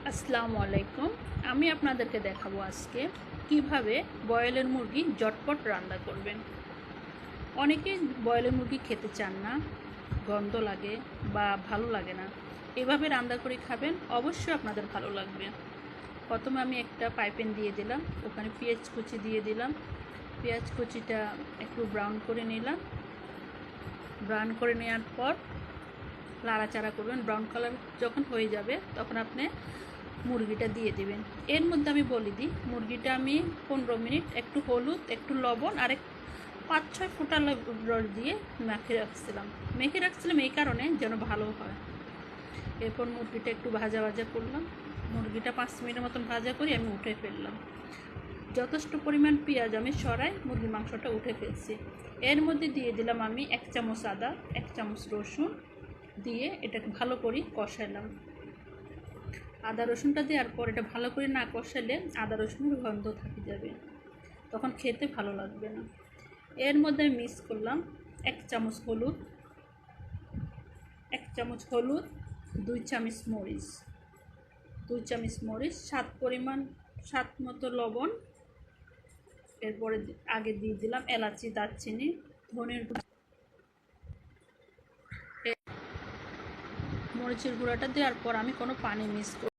আসসালামু আলাইকুম। আমি আপনাদেরকে দেখাবো আজকে কিভাবে ব্রয়লার মুরগি ঝটপট রান্না করবেন। অনেকেই ব্রয়লার মুরগি খেতে চান না, গন্ধ লাগে বা ভালো লাগে না। এভাবে রান্না করে খাবেন, অবশ্যই আপনাদের ভালো লাগবে। প্রথমে আমি একটা পাইপেন দিয়ে দিলাম, ওখানে পেঁয়াজ কুচি দিয়ে দিলাম। পেঁয়াজ কুচিটা একটু ব্রাউন করে নিলাম। ব্রাউন করে নেওয়ার পর নাড়াচাড়া করবেন। ব্রাউন কালার যখন হয়ে যাবে তখন আপনি মুরগিটা দিয়ে দিবেন। এর মধ্যে আমি বলে দিই, মুরগিটা আমি 15 মিনিট একটু হলুদ, একটু লবণ আর 5-6 ফোঁটা রস দিয়ে মেখে রাখছিলাম এই কারণে যেন ভালো হয়। এরপর মুরগিটা একটু ভাজা ভাজা করলাম। মুরগিটা 5 মিনিটের মতন ভাজা করে আমি উঠে ফেললাম। যথেষ্ট পরিমাণ পেঁয়াজ আমি সরাই মুরগির মাংসটা উঠে ফেলছি। এর মধ্যে দিয়ে দিলাম আমি 1 চামচ আদা, 1 চামচ রসুন দিয়ে এটাকে ভালো করে কষালাম। আদা রসুনটা দেওয়ার পর এটা ভালো করে না কষালে আদা রসুনের গন্ধ থেকে যাবে, তখন খেতে ভালো লাগবে না। এর মধ্যে আমি মিক্স করলাম 1 চামচ হলুদ, 2 চামচ মরিচ, 2 চামচ মরিচ, স্বাদ মতো লবণ। এরপরে আগে দিয়ে দিলাম এলাচি, দারচিনি, ধনের গুঁড়া। মরিচের গুঁড়াটা দেওয়ার পর আমি কোনো পানি মিক্স